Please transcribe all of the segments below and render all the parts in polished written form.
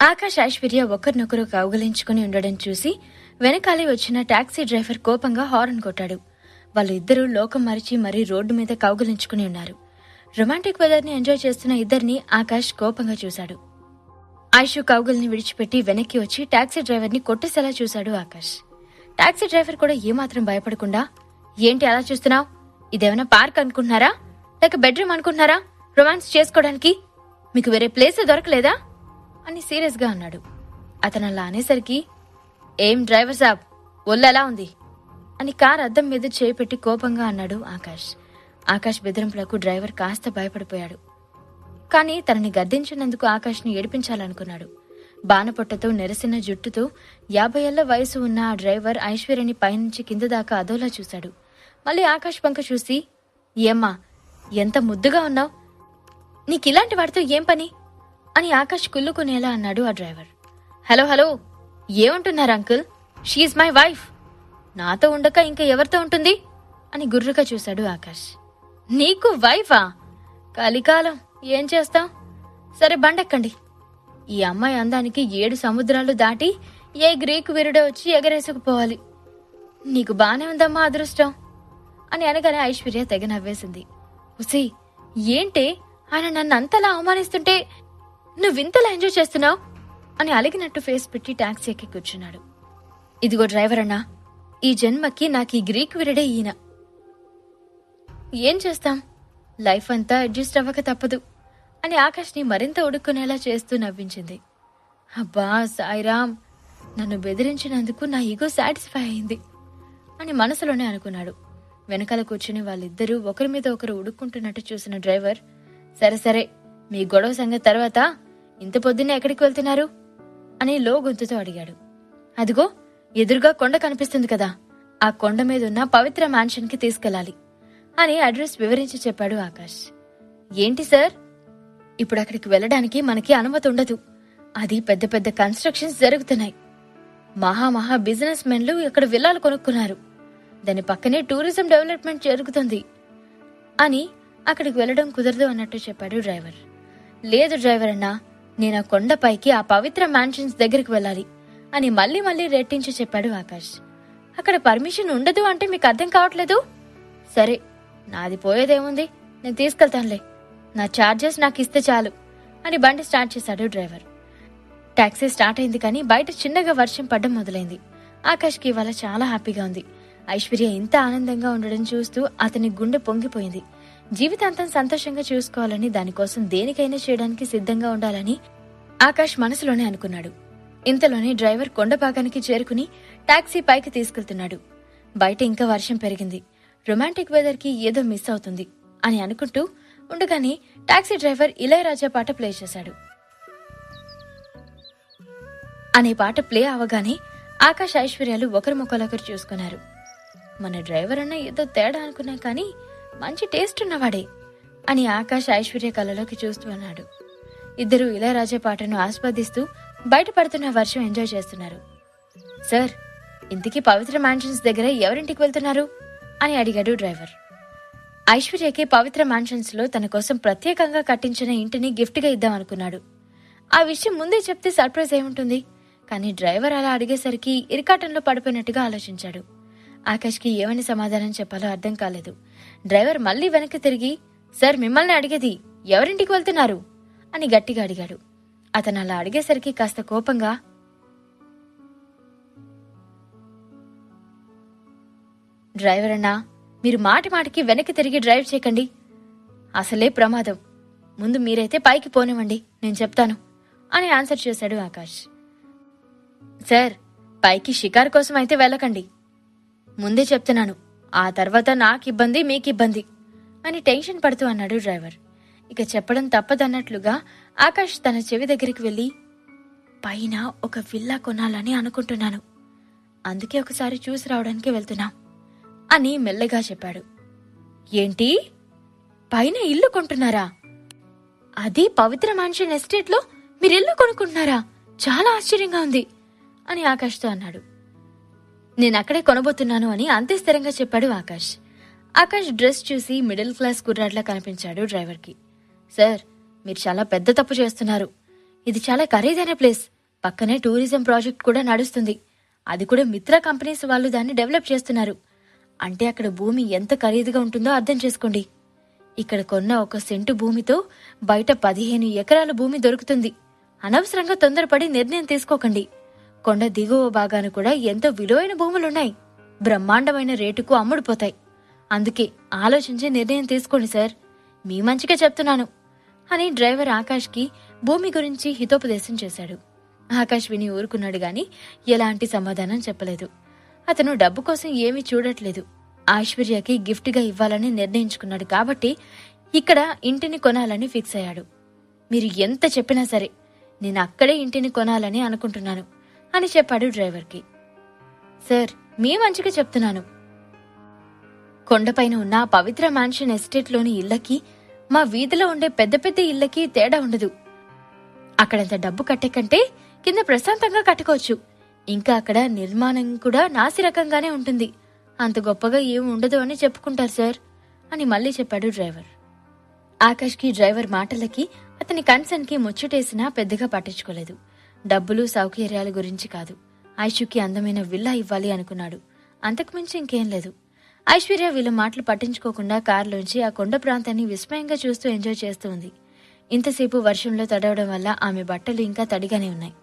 ఆకాష్, ఐశ్వర్య ఒకరినొకరు కౌగిలించుకుని ఉండడం చూసి వెనకాలే వచ్చిన టాక్సీ డ్రైవర్ కోపంగా హారన్ కొట్టాడు. వాళ్ళు ఇద్దరూ లోకం మరిచి మరీ రోడ్డు మీద కౌగిలించుకుని ఉన్నారు. రొమాంటిక్ వెదర్ ని ఎంజాయ్ చేస్తున్న ఇద్దరిని ఆకాష్ కోపంగా చూశాడు. ఐషు కౌగిల్ని విడిచిపెట్టి వెనక్కి వచ్చి టాక్సీ డ్రైవర్ ని కొట్టేసేలా చూశాడు ఆకాష్. టాక్సీ డ్రైవర్ కూడా ఏమాత్రం భయపడకుండా, ఏంటి అలా చూస్తున్నావు? ఇదేమైనా పార్క్ అనుకుంటున్నారా, లేక బెడ్రూమ్ అనుకుంటున్నారా రొమాన్స్ చేసుకోవడానికి? మీకు వేరే ప్లేస్ దొరకలేదా అని సీరియస్ గా అన్నాడు. అతను అలా అనేసరికి, ఏం డ్రైవర్ సాబ్, ఒళ్ళు ఎలా ఉంది అని కార్ అద్దం మీద చేయిపెట్టి కోపంగా అన్నాడు ఆకాష్. ఆకాష్ బెదిరింపులకు డ్రైవర్ కాస్త భయపడిపోయాడు. కానీ తనని గద్దించినందుకు ఆకాష్ని ఏడిపించాలనుకున్నాడు. బాణపొట్టతో నెరసిన జుట్టుతో 50 ఏళ్ల వయసు ఉన్న ఆ డ్రైవర్ ఐశ్వర్యని పైనుంచి కింద దాకా అదోలా చూశాడు. మళ్ళీ ఆకాష్ వంక చూసి, ఏమ్మా ఎంత ముద్దుగా ఉన్నావు, నీకిలాంటి వాడితో ఏం పని అని ఆకాష్ కుళ్ళుకునేలా అన్నాడు ఆ డ్రైవర్. హలో హలో, ఏమంటున్నారు అంకుల్? She my wife. నాతో ఉండక ఇంకా ఎవరితో ఉంటుంది అని గుర్రుగా చూశాడు ఆకాష్. నీకు వైఫా? కలికాలం, ఏం చేస్తాం? సరే బండెక్కండి. ఈ అమ్మాయి అందానికి 7 సముద్రాలు దాటి ఏ గ్రీకు వీరుడో వచ్చి ఎగరేసుకుపోవాలి. నీకు బానే ఉందమ్మా అదృష్టం అని అనగానే ఐశ్వర్య తెగ నవ్వేసింది. ఉసి, ఏంటే ఆయన నన్ను అంతలా అవమానిస్తుంటే నువ్వింతలా ఎంజాయ్ చేస్తున్నావు అని అలిగినట్టు ఫేస్ పెట్టి టాక్సీ ఎక్కి కూర్చున్నాడు. ఇదిగో డ్రైవర్ అన్నా, ఈ జన్మకి నాకు ఈ గ్రీక్ వీరుడే ఈయన. ఏం చేస్తాం, లైఫ్ అంతా అడ్జస్ట్ అవ్వక తప్పదు అని ఆకాష్ని మరింత ఉడుక్కునేలా చేస్తూ నవ్వించింది. అబ్బా సాయిరామ్, నన్ను బెదిరించినందుకు నా ఈగో సాటిస్ఫై అయింది అని మనసులోనే అనుకున్నాడు. వెనకాల కూర్చుని వాళ్ళిద్దరూ ఒకరి మీద ఒకరు ఉడుక్కుంటున్నట్టు చూసిన డ్రైవర్, సరే సరే, మీ గొడవ సంగతి తర్వాత ఇంత పొద్దున్నే ఎక్కడికి వెళ్తున్నారు అని లో గొంతుతో అడిగాడు. అదిగో ఎదురుగా కొండ కనిపిస్తుంది కదా, ఆ కొండ మీదున్న పవిత్ర మ్యాన్షన్ కి తీసుకెళ్లాలి అని అడ్రస్ వివరించి చెప్పాడు ఆకాష్. ఏంటి సార్, ఇప్పుడు అక్కడికి వెళ్లడానికి మనకి అనుమతి ఉండదు. అది పెద్ద పెద్ద కన్స్ట్రక్షన్స్ జరుగుతున్నాయి. మహా బిజినెస్ మెన్లు ఇక్కడ విల్లాలు కొనుక్కున్నారు. దాని పక్కనే టూరిజం డెవలప్మెంట్ జరుగుతుంది అని అక్కడికి వెళ్లడం కుదరదు అన్నట్టు చెప్పాడు డ్రైవర్. లేదు డ్రైవర్ అన్నా, నేను ఆ కొండపైకి ఆ పవిత్ర మ్యాన్షన్స్ దగ్గరికి వెళ్ళాలి అని మళ్ళీ రెట్టించి చెప్పాడు ఆకాష్. అక్కడ పర్మిషన్ ఉండదు అంటే మీకు అర్థం కావట్లేదు? సరే, నాది పోయేదేముంది, నేను తీసుకెళ్తానులే, నా ఛార్జెస్ నాకు ఇస్తే చాలు అని బండి స్టార్ట్ చేశాడు డ్రైవర్. టాక్సీ స్టార్ట్ అయింది, కానీ బయట చిన్నగా వర్షం పడ్డం మొదలైంది. ఆకాష్కి ఇవాళ చాలా హ్యాపీగా ఉంది. ఐశ్వర్య ఇంత ఆనందంగా ఉండడం చూస్తూ అతని గుండె పొంగిపోయింది. జీవితాంతం సంతోషంగా చూసుకోవాలని, దానికోసం దేనికైనా చేయడానికి సిద్ధంగా ఉండాలని ఆకాష్ మనసులోనే అనుకున్నాడు. ఇంతలోనే డ్రైవర్ కొండ భాగానికి చేరుకుని టాక్సీ పైకి తీసుకెళ్తున్నాడు. బయట ఇంకా వర్షం పెరిగింది. రొమాంటిక్ వెదర్ కి ఏదో మిస్ అవుతుంది అని అనుకుంటూ ఉండగానే టాక్సీ డ్రైవర్ ఇళయరాజా పాట ప్లే చేశాడు. అనే పాట ప్లే అవగానే ఆకాష్, ఐశ్వర్యాలు ఒకరి ముఖాలొకరు చూసుకున్నారు. మన డ్రైవర్ అన్న ఏదో తేడా అనుకున్నా కానీ మంచి టేస్ట్ ఉన్నవాడే అని ఆకాష్ ఐశ్వర్య కళ్ళలోకి చూస్తూ అన్నాడు. ఇద్దరు ఇళయరాజా పాటను ఆస్వాదిస్తూ బయటపడుతున్న వర్షం ఎంజాయ్ చేస్తున్నారు. సార్, ఇంతకీ పవిత్ర మ్యాన్షన్స్ దగ్గర ఎవరింటికి వెళ్తున్నారు అని అడిగాడు డ్రైవర్. ఐశ్వర్యకి పవిత్ర మ్యాన్షన్స్ లో తన కోసం ప్రత్యేకంగా కట్టించిన ఇంటిని గిఫ్ట్ గా ఇద్దామనుకున్నాడు. ఆ విషయం ముందే చెప్తే సర్ప్రైజ్ ఏముంటుంది, కానీ డ్రైవర్ అలా అడిగేసరికి ఇరికాటంలో పడిపోయినట్టుగా ఆలోచించాడు. ఆకాష్కి ఏమని సమాధానం చెప్పాలో అర్థం కాలేదు. డ్రైవర్ మళ్లీ వెనక్కి తిరిగి, సార్ మిమ్మల్ని అడిగేది, ఎవరింటికి వెళ్తున్నారు అని గట్టిగా అడిగాడు. అతను అలా అడిగేసరికి కాస్త కోపంగా, డ్రైవర్ అన్నా, మీరు మాటికి వెనక్కి తిరిగి డ్రైవ్ చేయకండి, అసలే ప్రమాదం. ముందు మీరైతే పైకి పోనివ్వండి, నేను చెప్తాను అని ఆన్సర్ చేశాడు ఆకాష్. సార్, పైకి షికారు కోసం అయితే వెళ్ళకండి, ముందే చెప్తున్నాను, ఆ తర్వాత నాకిబ్బంది మీకిబ్బంది అని టెన్షన్ పడుతూ అన్నాడు డ్రైవర్. ఇక చెప్పడం తప్పదన్నట్లుగా ఆకాష్ తన చెవి దగ్గరికి వెళ్లి, పైన ఒక విల్లా కొనాలని అనుకుంటున్నాను, అందుకే ఒకసారి చూసి రావడానికి వెళ్తున్నాం అని మెల్లగా చెప్పాడు. ఏంటి, పైన ఇల్లు కొంటున్నారా? అది పవిత్ర మ్యాన్షన్ ఎస్టేట్ లో మీరిల్లు కొనుక్కుంటున్నారా? చాలా ఆశ్చర్యంగా ఉంది అని ఆకాష్తో అన్నాడు. నేనక్కడే కొనబోతున్నాను అని అంతే స్థిరంగా చెప్పాడు ఆకాష్. ఆకాష్ డ్రెస్ చూసి మిడిల్ క్లాస్ కుర్రాడ్లా కనిపించాడు డ్రైవర్కి. సార్, మీరు చాలా పెద్ద తప్పు చేస్తున్నారు. ఇది చాలా ఖరీదైన ప్లేస్. పక్కనే టూరిజం ప్రాజెక్ట్ కూడా నడుస్తుంది. అది కూడా మిత్ర కంపెనీస్ వాళ్ళు దాన్ని డెవలప్ చేస్తున్నారు. అంటే అక్కడ భూమి ఎంత ఖరీదుగా ఉంటుందో అర్థం చేసుకోండి. ఇక్కడ కొన్న 1 సెంటు భూమితో బయట 15 ఎకరాల భూమి దొరుకుతుంది. అనవసరంగా తొందరపడి నిర్ణయం తీసుకోకండి. కొండ దిగువ భాగాన కూడా ఎంతో విలువైన భూములున్నాయి. బ్రహ్మాండమైన రేటుకు అమ్ముడుపోతాయి. అందుకే ఆలోచించి నిర్ణయం తీసుకోండి సార్. మీ మంచిగా చెప్తున్నాను అని డ్రైవర్ ఆకాష్కి భూమి గురించి హితోపదేశం చేశాడు. ఆకాష్ విని ఊరుకున్నాడు గాని ఎలాంటి సమాధానం చెప్పలేదు. అతను డబ్బు కోసం ఏమీ చూడట్లేదు. ఐశ్వర్యకి గిఫ్ట్గా ఇవ్వాలని నిర్ణయించుకున్నాడు కాబట్టి ఇక్కడ ఇంటిని కొనాలని ఫిక్స్ అయ్యాడు. మీరు ఎంత చెప్పినా సరే నేను అక్కడే ఇంటిని కొనాలని అనుకుంటున్నాను అని చెప్పాడు డ్రైవర్కి. సార్, మీ మంచిగా చెప్తున్నాను. కొండపైన ఉన్న పవిత్ర మ్యాన్షన్ ఎస్టేట్లోని ఇళ్లకి మా వీధిలో ఉండే పెద్ద పెద్ద ఇళ్లకి తేడా ఉండదు. అక్కడంత డబ్బు కట్టే కంటే కింద ప్రశాంతంగా కట్టుకోవచ్చు. ఇంకా అక్కడ నిర్మాణం కూడా నాసిరకంగానే ఉంటుంది. అంత గొప్పగా ఏమి ఉండదు అని చెప్పుకుంటారు సార్ అని మళ్ళీ చెప్పాడు డ్రైవర్. ఆకాష్కి డ్రైవర్ మాటలకి అతని కన్సర్న్కి ముచ్చటేసినా పెద్దగా పట్టించుకోలేదు. డబ్బులు సౌకర్యాల గురించి కాదు, ఐషుకి అందమైన విల్లా ఇవ్వాలి అనుకున్నాడు. అంతకుమించి ఇంకేం లేదు. ఐశ్వర్య వీళ్ళ మాటలు పట్టించుకోకుండా కారులోంచి ఆ కొండ ప్రాంతాన్ని విస్మయంగా చూస్తూ ఎంజాయ్ చేస్తూ ఉంది. ఇంతసేపు వర్షంలో తడవడం వల్ల ఆమె బట్టలు ఇంకా తడిగానే ఉన్నాయి.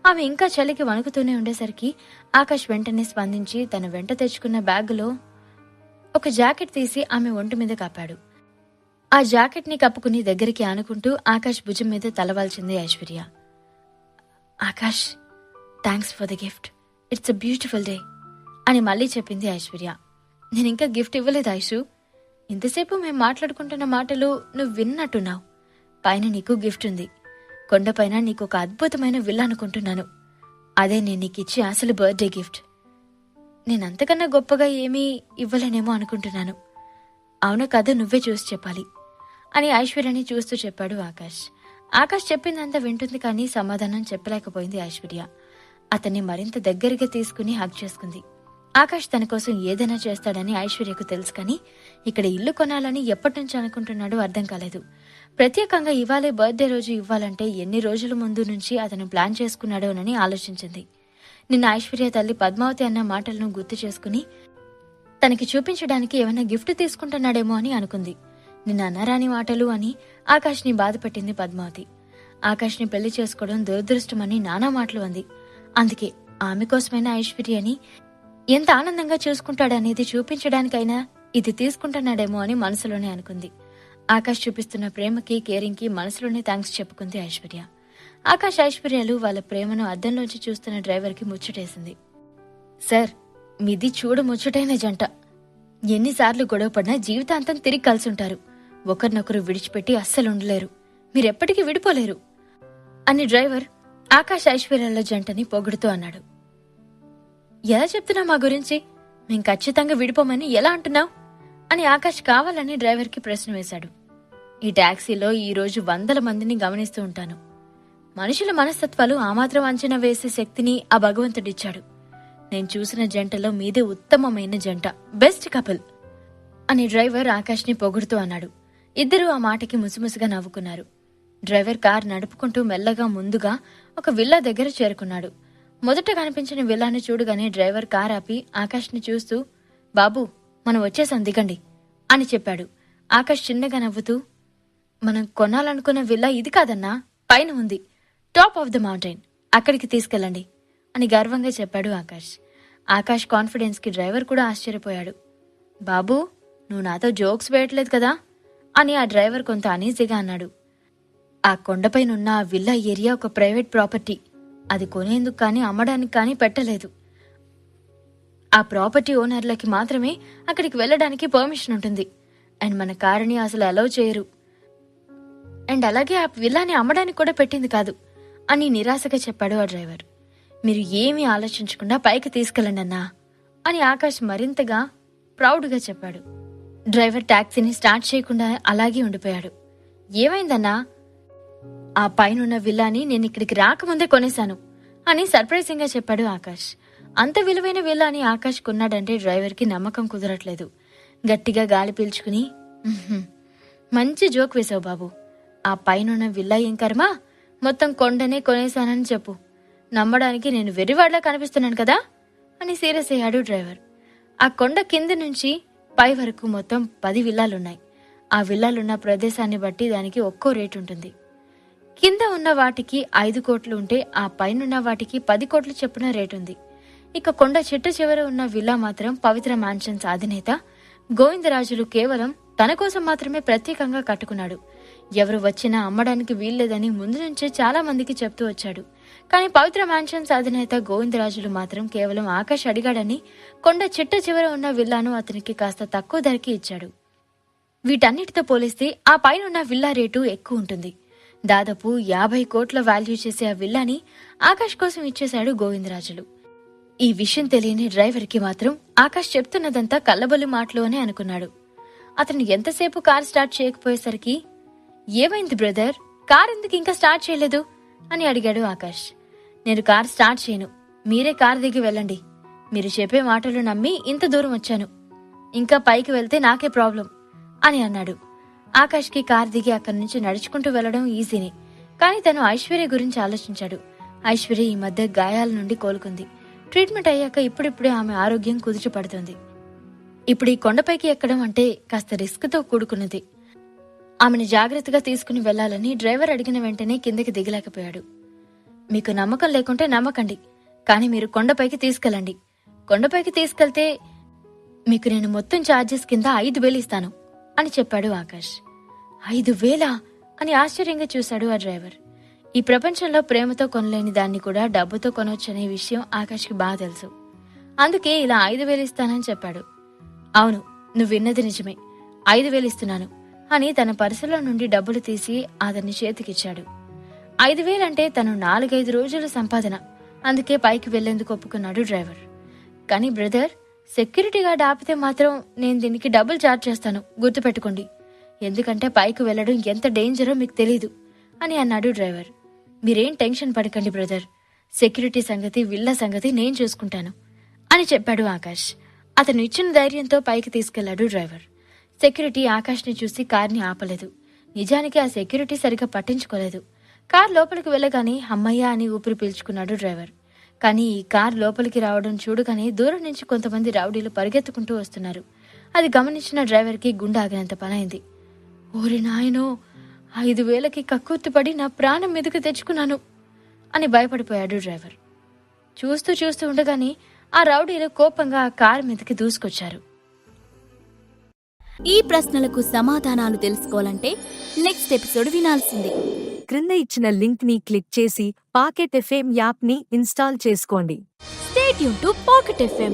ఆమె ఇంకా చలికి వణుకుతూనే ఉండేసరికి ఆకాష్ వెంటనే స్పందించి తన వెంట తెచ్చుకున్న బ్యాగులో ఒక జాకెట్ తీసి ఆమె ఒంటి మీద కప్పాడు. ఆ జాకెట్ ని కప్పుకుని దగ్గరికి ఆనుకుంటూ ఆకాష్ భుజం మీద తలవాల్చింది Aishwarya. Akash, thanks for the gift. It's a beautiful day అని మళ్ళీ చెప్పింది ఐశ్వర్య. నేనింకా గిఫ్ట్ ఇవ్వలేదు ఐషు. ఇంతసేపు మేం మాట్లాడుకుంటున్న మాటలు నువ్వు విన్నట్టున్నావు. పైన నీకు గిఫ్ట్ ఉంది. కొండపైన నీకు ఒక అద్భుతమైన విల్లా అనుకుంటున్నాను. అదే నేను నీకిచ్చే అసలు బర్త్డే గిఫ్ట్. నేనంతకన్నా గొప్పగా ఏమీ ఇవ్వలేనేమో అనుకుంటున్నాను. అవును కదా, నువ్వే చూసి చెప్పాలి అని ఐశ్వర్యని చూస్తూ చెప్పాడు ఆకాష్. ఆకాష్ చెప్పిందంతా వింటుంది కానీ సమాధానం చెప్పలేకపోయింది ఐశ్వర్య. అతన్ని మరింత దగ్గరగా తీసుకుని హగ్ చేసుకుంది. ఆకాష్ తన కోసం ఏదైనా చేస్తాడని ఐశ్వర్యకు తెలుసు కానీ ఇక్కడ ఇల్లు కొనాలని ఎప్పటినుంచి అనుకుంటున్నాడో అర్థం కాలేదు. ప్రత్యేకంగా ఇవాళే బర్త్డే రోజు ఇవ్వాలంటే ఎన్ని రోజుల ముందు నుంచి అతను ప్లాన్ చేసుకున్నాడోనని ఆలోచించింది. నిన్న ఐశ్వర్య తల్లి పద్మావతి అన్న మాటలను గుర్తు చేసుకుని తనకి చూపించడానికి ఏమైనా గిఫ్ట్ తీసుకుంటున్నాడేమో అని అనుకుంది. నిన్న అన్నరాని మాటలు అని ఆకాష్ని బాధపెట్టింది పద్మావతి. ఆకాష్ని పెళ్లి చేసుకోవడం దురదృష్టమని నానా మాటలు అంది. అందుకే ఆమె కోసమైనా ఐశ్వర్యని ఎంత ఆనందంగా చూసుకుంటాడనేది చూపించడానికైనా ఇది తీసుకుంటున్నాడేమో అని మనసులోనే అనుకుంది. ఆకాష్ చూపిస్తున్న ప్రేమకి, కేరింగ్కి మనసులోనే థ్యాంక్స్ చెప్పుకుంది ఐశ్వర్య. ఆకాష్, ఐశ్వర్యలు వాళ్ళ ప్రేమను అద్దంలోంచి చూస్తున్న డ్రైవర్కి ముచ్చటేసింది. సార్, మీది చూడ ముచ్చటైన జంట. ఎన్నిసార్లు గొడవపడినా జీవితాంతం తిరిగి కలిసుంటారు. ఒకరినొకరు విడిచిపెట్టి అస్సలు ఉండలేరు. మీరెప్పటికీ విడిపోలేరు అని డ్రైవర్ ఆకాష్, ఐశ్వర్యాల జంటని పొగుడుతూ అన్నాడు. ఎలా చెప్తున్నావు మా గురించి? మేం ఖచ్చితంగా విడిపోమని ఎలా అంటున్నావు అని ఆకాష్ కావాలని డ్రైవర్కి ప్రశ్న వేశాడు. ఈ టాక్సీలో ఈ రోజు 100 మందిని గమనిస్తూ ఉంటాను. మనుషుల మనస్తత్వాలు ఆ మాత్రం అంచనా వేసే శక్తిని ఆ భగవంతుడిచ్చాడు. నేను చూసిన జంటలో మీదే ఉత్తమమైన జంట, బెస్ట్ కపుల్ అని డ్రైవర్ ఆకాష్ని పొగుడుతూ అన్నాడు. ఇద్దరూ ఆ మాటకి ముసిముసిగా నవ్వుకున్నారు. డ్రైవర్ కార్ నడుపుకుంటూ మెల్లగా ముందుగా ఒక విల్లా దగ్గర చేరుకున్నాడు. మొదట కనిపించిన విల్లాని చూడగానే డ్రైవర్ కార్ ఆపి ఆకాష్ని చూస్తూ, బాబూ, మనం వచ్చేసాం, దిగండి అని చెప్పాడు. ఆకాష్ చిన్నగా నవ్వుతూ, మనం కొనాలనుకున్న విల్లా ఇది కాదన్నా, పైన ఉంది, టాప్ ఆఫ్ ద మౌంటైన్, అక్కడికి తీసుకెళ్ళండి అని గర్వంగా చెప్పాడు ఆకాష్. ఆకాష్ కాన్ఫిడెన్స్ కి డ్రైవర్ కూడా ఆశ్చర్యపోయాడు. బాబూ, నువ్వు నాతో జోక్స్ వేయట్లేదు కదా అని ఆ డ్రైవర్ కొంత అనీజీగా అన్నాడు. ఆ కొండపైనున్న ఆ విల్లా ఏరియా ఒక ప్రైవేట్ ప్రాపర్టీ. అది కొనేందుకు కానీ అమ్మడానికి కానీ పెట్టలేదు. ఆ ప్రాపర్టీ ఓనర్లకి మాత్రమే అక్కడికి వెళ్ళడానికి పర్మిషన్ ఉంటుంది. అండ్ మన కారుని అసలు అలౌ చేయరు. అండ్ అలాగే ఆ విల్లాని అమ్మడానికి కూడా పెట్టింది కాదు అని నిరాశగా చెప్పాడు ఆ డ్రైవర్. మీరు ఏమీ ఆలోచించకుండా పైకి తీసుకెళ్ళండి అన్నా అని ఆకాష్ మరింతగా ప్రౌడ్గా చెప్పాడు. డ్రైవర్ టాక్సీని స్టార్ట్ చేయకుండా అలాగే ఉండిపోయాడు. ఏమైందన్నా? ఆ పైనున్న విల్లాని నేను ఇక్కడికి రాకముందే కొనేశాను అని సర్ప్రైజింగ్ గా చెప్పాడు ఆకాష్. అంత విలువైన విల్లాని ఆకాష్ కొన్నాడంటే డ్రైవర్ కి నమ్మకం కుదరట్లేదు. గట్టిగా గాలి పీల్చుకుని, మంచి జోక్ వేశావు బాబు. ఆ పైనున్న విల్లా ఏం కర్మ, మొత్తం కొండనే కొనేశానని చెప్పు. నమ్మడానికి నేను వెర్రివాడ్లా కనిపిస్తున్నాను కదా అని సీరియస్ అయ్యాడు డ్రైవర్. ఆ కొండ కింద నుంచి పై వరకు మొత్తం 10 విల్లాలున్నాయి. ఆ విల్లాలున్న ప్రదేశాన్ని బట్టి దానికి ఒక్కో రేటు ఉంటుంది. కింద ఉన్న వాటికి 5 కోట్లు ఉంటే ఆ పైనున్న వాటికి 10 కోట్లు చొప్పున రేటుంది. ఇక కొండ చెట్టు చివర ఉన్న విల్లా మాత్రం పవిత్ర మ్యాన్షన్స్ అధినేత గోవిందరాజులు కేవలం తన కోసం మాత్రమే ప్రత్యేకంగా కట్టుకున్నాడు. ఎవరు వచ్చినా అమ్మడానికి వీల్లేదని ముందు నుంచే చాలా మందికి చెప్తూ వచ్చాడు. కానీ పవిత్ర మ్యాన్షన్స్ అధినేత గోవిందరాజులు మాత్రం కేవలం ఆకాష్ అడిగాడని కొండ చెట్టు చివర ఉన్న విల్లాను అతనికి కాస్త తక్కువ ధరకి ఇచ్చాడు. వీటన్నిటితో పోలిస్తే ఆ పైనున్న విల్లా రేటు ఎక్కువ ఉంటుంది. దాదాపు 50 కోట్ల వాల్యూ చేసే ఆ విల్లాని ఆకాష్ కోసం ఇచ్చేశాడు గోవిందరాజులు. ఈ విషయం తెలియని డ్రైవర్కి మాత్రం ఆకాష్ చెప్తున్నదంతా కల్లబొల్లి మాటలు అని అనుకున్నాడు. అతను ఎంతసేపు కార్ స్టార్ట్ చేయకపోయేసరికి, ఏమైంది బ్రదర్, కార్ ఎందుకు ఇంకా స్టార్ట్ చేయలేదు అని అడిగాడు ఆకాష్. నేను కార్ స్టార్ట్ చేయను, మీరే కార్ దిగి వెళ్ళండి. మీరు చెప్పే మాటలు నమ్మి ఇంత దూరం వచ్చాను. ఇంకా పైకి వెళ్తే నాకే ప్రాబ్లం అని అన్నాడు. ఆకాష్కి కార్ దిగి అక్కడి నుంచి నడుచుకుంటూ వెళ్లడం ఈజీనే. కానీ తను ఐశ్వర్య గురించి ఆలోచించాడు. ఐశ్వర్య ఈ మధ్య గాయాల నుండి కోలుకుంది. ట్రీట్మెంట్ అయ్యాక ఇప్పుడిప్పుడే ఆమె ఆరోగ్యం కుదుటపడుతుంది. ఇప్పుడు ఈ కొండపైకి ఎక్కడం అంటే కాస్త రిస్క్తో కూడుకున్నది. ఆమెను జాగ్రత్తగా తీసుకుని వెళ్లాలని డ్రైవర్ అడిగిన వెంటనే కిందకి దిగలేకపోయాడు. మీకు నమ్మకం లేకుంటే నమ్మకండి, కానీ మీరు కొండపైకి తీసుకెళ్ళండి. కొండపైకి తీసుకెళ్తే మీకు నేను మొత్తం ఛార్జెస్ కింద 5,000 ఇస్తాను అని చెప్పాడు ఆకాష్. 5,000 అని ఆశ్చర్యంగా చూశాడు ఆ డ్రైవర్. ఈ ప్రపంచంలో ప్రేమతో కొనలేని దాన్ని కూడా డబ్బుతో కొనొచ్చనే విషయం ఆకాష్కి బాగా తెలుసు. అందుకే ఇలా 5,000 ఇస్తానని చెప్పాడు. అవును, నువ్వు విన్నది నిజమే, 5,000 ఇస్తున్నాను అని తన పర్సులో నుండి డబ్బులు తీసి అతన్ని చేతికిచ్చాడు. 5,000 అంటే తను 4-5 రోజుల సంపాదన. అందుకే పైకి వెళ్లేందుకు ఒప్పుకున్నాడు డ్రైవర్. కానీ బ్రదర్, సెక్యూరిటీ గార్డ్ ఆపితే మాత్రం నేను దీనికి డబ్బులు చార్జ్ చేస్తాను, గుర్తుపెట్టుకోండి. ఎందుకంటే పైకి వెళ్లడం ఎంత డేంజరో మీకు తెలీదు అని అన్నాడు డ్రైవర్. మీరేం టెన్షన్ పడకండి బ్రదర్, సెక్యూరిటీ సంగతి, విల్లా సంగతి నేను చూసుకుంటాను అని చెప్పాడు ఆకాష్. అతను ఇచ్చిన ధైర్యంతో పైకి తీసుకెళ్లాడు డ్రైవర్. సెక్యూరిటీ ఆకాష్ని చూసి కార్ని ఆపలేదు. నిజానికి ఆ సెక్యూరిటీ సరిగా పట్టించుకోలేదు. కార్ లోపలికి వెళ్ళగానే అమ్మయ్య అని ఊపిరి పీల్చుకున్నాడు డ్రైవర్. కానీ ఈ కార్ లోపలికి రావడం చూడగానే దూరం నుంచి కొంతమంది రౌడీలు పరిగెత్తుకుంటూ వస్తున్నారు. అది గమనించిన డ్రైవర్కి గుండె ఆగినంత పనైంది. ఓరి నాయనో, 5,000కి కక్కుర్తిపడి నా ప్రాణం మీదకి తెచ్చుకున్నాను అని భయపడిపోయాడు డ్రైవర్. చూస్తూ ఉండగానే ఆ రౌడీలు కోపంగా ఆ కారు మీదకి దూసుకొచ్చారు. ఈ ప్రశ్నలకు సమాధానాలు తెలుసుకోవాలంటే నెక్స్ట్ ఎపిసోడ్ వినాల్సిందే. క్రింద ఇచ్చిన లింక్ ని క్లిక్ చేసి పాకెట్ ఎఫ్ఎం యాప్ ని ఇన్స్టాల్ చేసుకోండి. Stay tune to pocket FM.